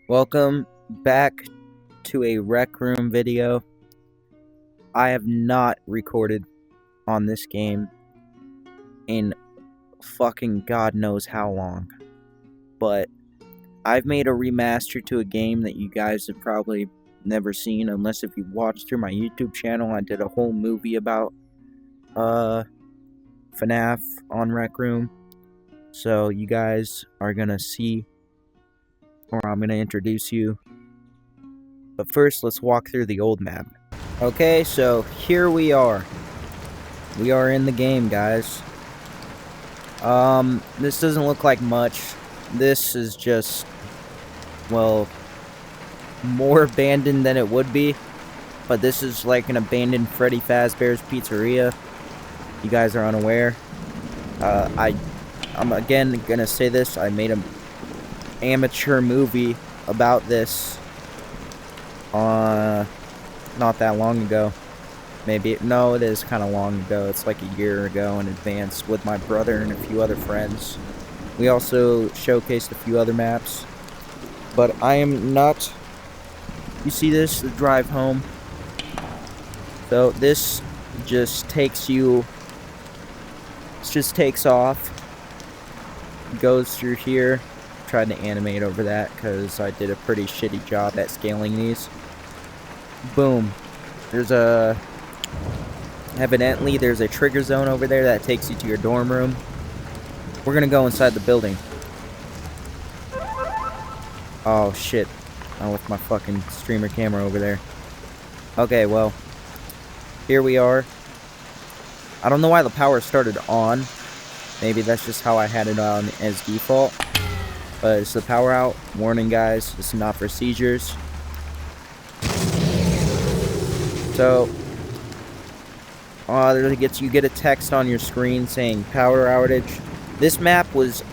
Welcome back to a Rec Room video. I have not recorded on this game in fucking God knows how long. But I've made a remaster to a game that you guys have probably never seen, unless if you watched through my YouTube channel. I did a whole movie about FNAF on Rec Room. So you guys are gonna see, or I'm gonna introduce you. But first, let's walk through the old map. Okay, so here we are. We are in the game, guys. This doesn't look like much. This is just, well, more abandoned than it would be. But this is like an abandoned Freddy Fazbear's Pizzeria. You guys are unaware. I'm again gonna say this. I made an amateur movie about this not that long ago. Maybe, no, it is kind of long ago. It's like a year ago in advance with my brother and a few other friends. We also showcased a few other maps. But I am not... You see this? The drive home. So this just takes you... This just takes off. Goes through here. Tried to animate over that because I did a pretty shitty job at scaling these. Boom. Evidently there's a trigger zone over there that takes you to your dorm room. We're gonna go inside the building. Oh shit. I left my fucking streamer camera over there. Okay, well, here we are. I don't know why the power started on. Maybe that's just how I had it on as default. But it's the power out. Warning, guys, this is not for seizures. So, you get a text on your screen saying power outage. This map is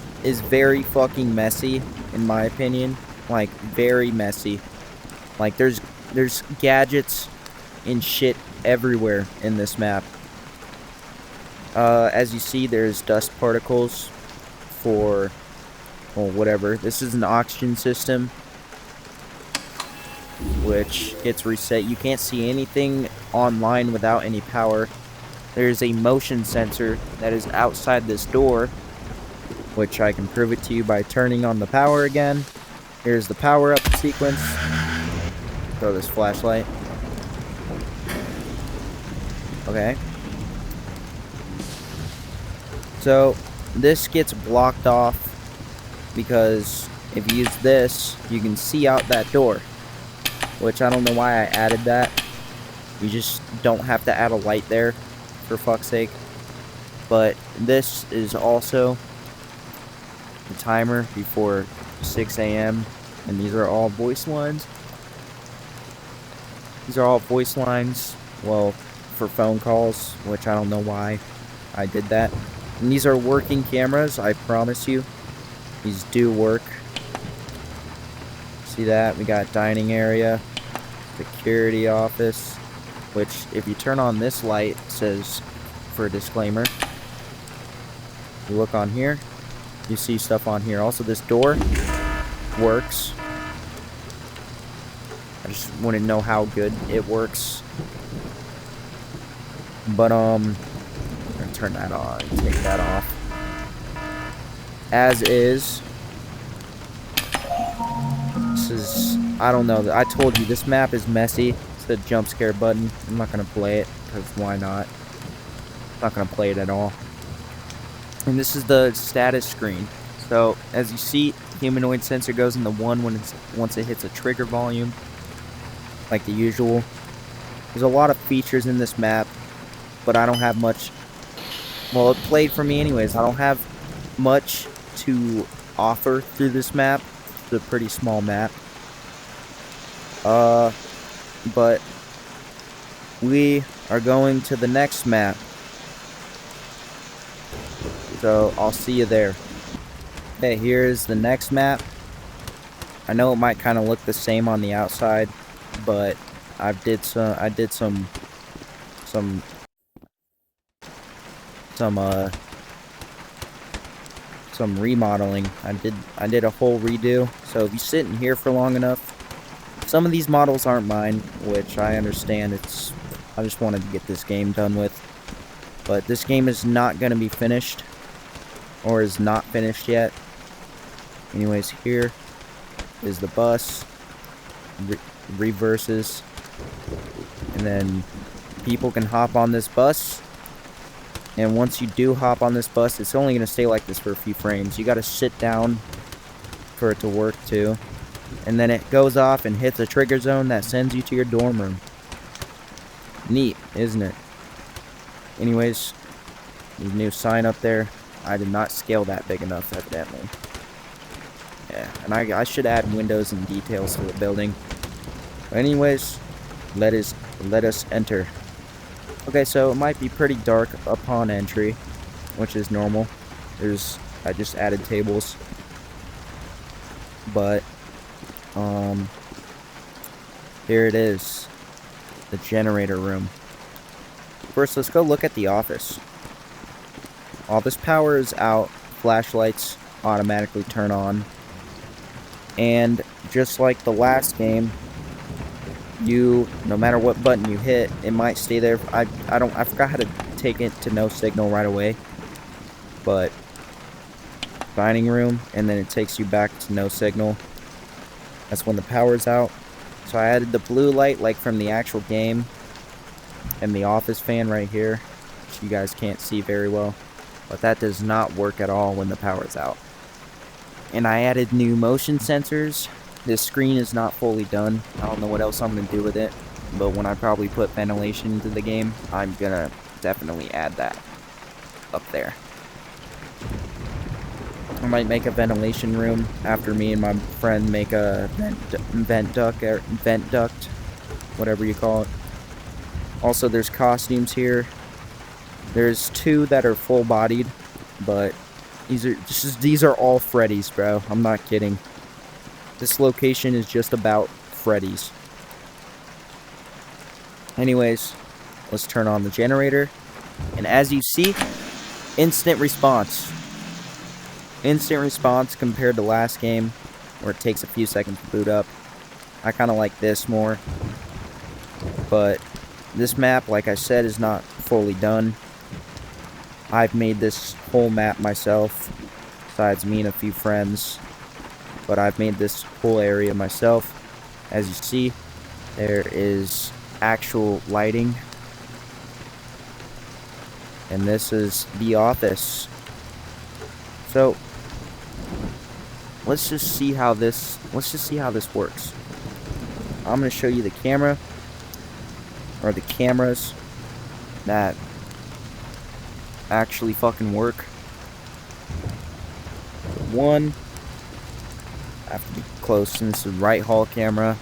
very fucking messy, in my opinion. Like, very messy. Like, there's gadgets and shit everywhere in this map. As you see, there's dust particles for... well, whatever. This is an oxygen system, which gets reset. You can't see anything online without any power. There's a motion sensor that is outside this door, which I can prove it to you by turning on the power again. Here's the power-up sequence. Throw this flashlight. Okay. So, this gets blocked off because if you use this, you can see out that door. Which I don't know why I added that. You just don't have to add a light there, for fuck's sake. But this is also the timer before 6 a.m. And these are all voice lines. These are all voice lines, well, for phone calls, which I don't know why I did that. And these are working cameras, I promise you. These do work. See that? We got dining area, security office, which if you turn on this light, it says for a disclaimer. You look on here, you see stuff on here. Also, this door works. I just want to know how good it works. But, I'm gonna turn that on, take that off. As is. This is, I don't know, I told you, this map is messy. It's the jump scare button. I'm not gonna play it, because why not? I'm not gonna play it at all. And this is the status screen. So, as you see, humanoid sensor goes into 1 once it hits a trigger volume, like the usual. There's a lot of features in this map, but I don't have much. Well, it played for me anyways. I don't have much to offer through this map. It's a pretty small map. But we are going to the next map. So I'll see you there. Okay, here's the next map. I know it might kind of look the same on the outside, but I did some some remodeling. I did a whole redo. So if you sit in here for long enough, some of these models aren't mine, which I understand. I just wanted to get this game done with. But this game is not going to be finished, or is not finished yet. Anyways, here is the bus, reverses, and then people can hop on this bus. And once you do hop on this bus, it's only going to stay like this for a few frames. You got to sit down for it to work too. And then it goes off and hits a trigger zone that sends you to your dorm room. Neat, isn't it? Anyways, there's a new sign up there. I did not scale that big enough, evidently. Yeah, and I should add windows and details to the building. But anyways, let us enter. Okay, so it might be pretty dark upon entry, which is normal. I just added tables. But here it is, the generator room. First, let's go look at the office. Office power is out. Flashlights automatically turn on. And just like the last game, no matter what button you hit, it might stay there. I forgot how to take it to no signal right away. But dining room, and then it takes you back to no signal. That's when the power's out. So I added the blue light like from the actual game, and the office fan right here, which you guys can't see very well, but that does not work at all when the power's out. And I added new motion sensors. This screen is not fully done. I don't know what else I'm going to do with it, but when I probably put ventilation into the game, I'm going to definitely add that up there. I might make a ventilation room after me and my friend make a vent duct, whatever you call it. Also, there's costumes here. There's 2 that are full-bodied, but these are all Freddy's, bro. I'm not kidding. This location is just about Freddy's. Anyways, let's turn on the generator, and as you see, instant response. Instant response compared to last game, where it takes a few seconds to boot up. I kind of like this more. But this map, like I said, is not fully done. I've made this whole map myself, besides me and a few friends. But I've made this whole area myself. As you see, there is actual lighting. And this is the office. So let's just see how this works. I'm going to show you the camera, or the cameras that actually fucking work. One, I have to be close, and this is right hall camera.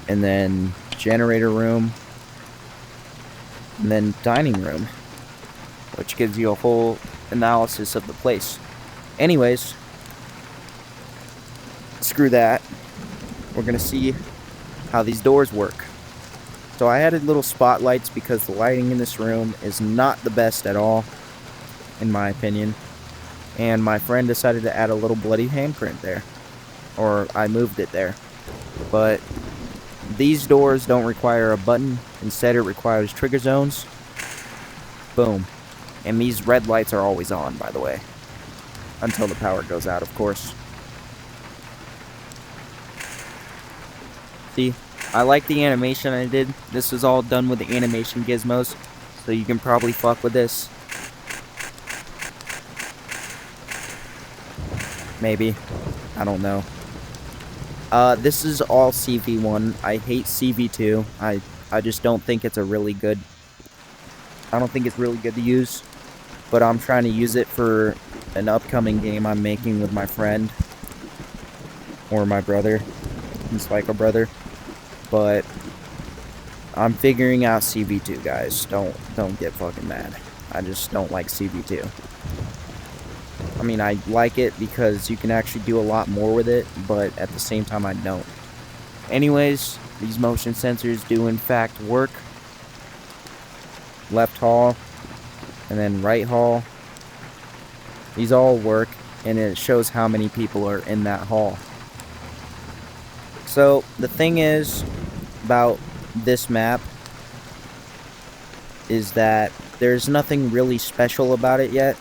And then generator room. And then dining room, which gives you a whole analysis of the place. Anyways, screw that. We're gonna see how these doors work. So I added little spotlights because the lighting in this room is not the best at all, in my opinion. And my friend decided to add a little bloody handprint there. Or I moved it there. But these doors don't require a button. Instead, it requires trigger zones. Boom. And these red lights are always on, by the way. Until the power goes out, of course. See? I like the animation I did. This is all done with the animation gizmos. So you can probably fuck with this. Maybe. I don't know. This is all CV1. I hate CV2. I just don't think it's really good to use. But I'm trying to use it for an upcoming game I'm making with my friend. Or my brother. He's like a brother. But I'm figuring out CV2, guys. Don't get fucking mad. I just don't like CV2. I mean, I like it because you can actually do a lot more with it, but at the same time, I don't. Anyways, these motion sensors do in fact work. Left hall, and then right hall. These all work, and it shows how many people are in that hall. So, the thing is about this map is that there's nothing really special about it yet,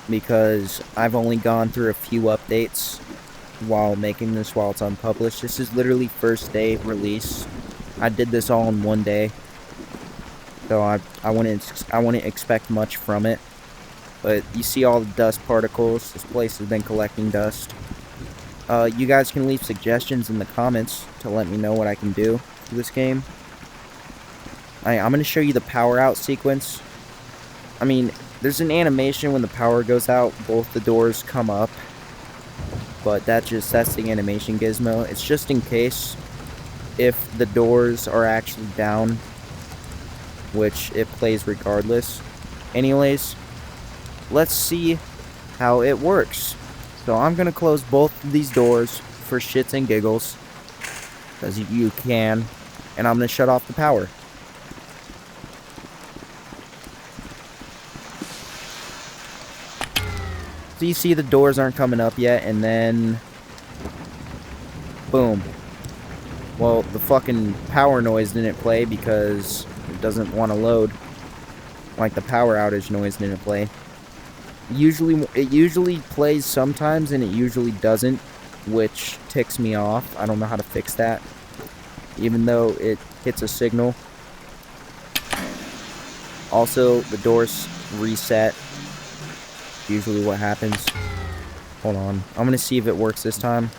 because I've only gone through a few updates while making this while it's unpublished. This is literally first day release. I did this all in one day, so I wouldn't expect much from it. But you see all the dust particles. This place has been collecting dust. You guys can leave suggestions in the comments to let me know what I can do to this game. I'm going to show you the power out sequence. I mean, there's an animation when the power goes out, both the doors come up. But that's the animation gizmo. It's just in case if the doors are actually down, which it plays regardless. Anyways, let's see how it works. So I'm going to close both of these doors for shits and giggles, because you can, and I'm going to shut off the power. So you see the doors aren't coming up yet, and then boom. Well, the fucking power noise didn't play because it doesn't want to load. Like the power outage noise didn't play. It usually plays sometimes, and it usually doesn't, which ticks me off. I don't know how to fix that, even though it hits a signal. Also, the doors reset. Usually what happens. Hold on. I'm gonna see if it works this time.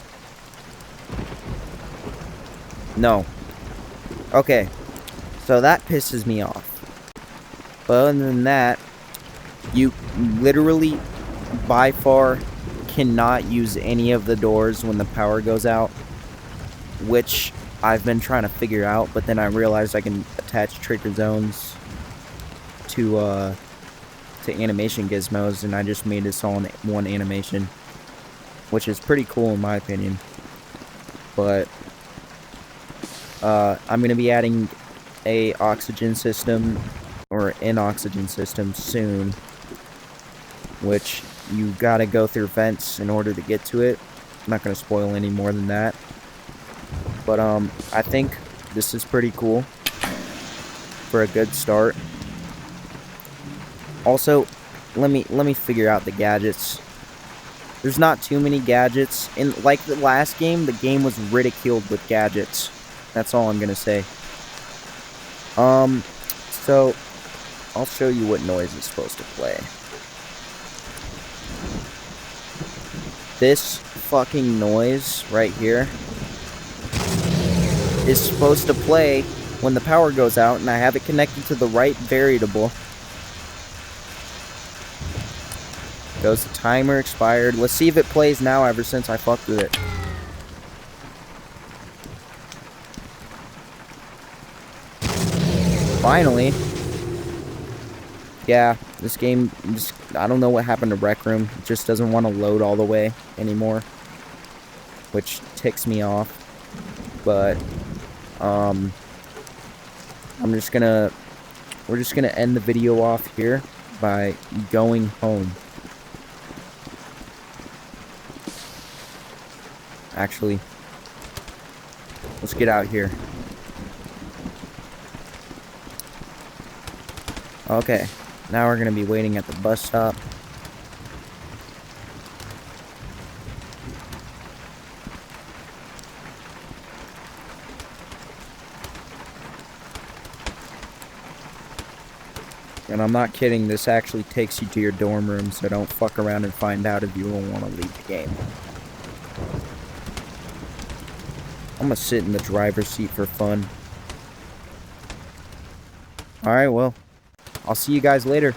No. Okay. So that pisses me off. But other than that, you literally, by far, cannot use any of the doors when the power goes out, which I've been trying to figure out, but then I realized I can attach trigger zones to animation gizmos, and I just made this all in one animation, which is pretty cool in my opinion. But I'm going to be adding a oxygen system, or an oxygen system soon, which you gotta go through vents in order to get to it. I'm not gonna spoil any more than that, but I think this is pretty cool for a good start. Also, let me figure out the gadgets. There's not too many gadgets. In like the last game, the game was ridiculed with gadgets. That's all I'm gonna say. So I'll show you what noise is supposed to play. This fucking noise right here is supposed to play when the power goes out, and I have it connected to the right variable. Goes the timer expired. Let's see if it plays now ever since I fucked with it. Finally. Yeah, this game, I don't know what happened to Rec Room. It just doesn't want to load all the way anymore, which ticks me off. But, we're just gonna end the video off here by going home. Actually, let's get out here. Okay. Now we're going to be waiting at the bus stop. And I'm not kidding, this actually takes you to your dorm room, so don't fuck around and find out if you don't want to leave the game. I'm going to sit in the driver's seat for fun. Alright, well, I'll see you guys later.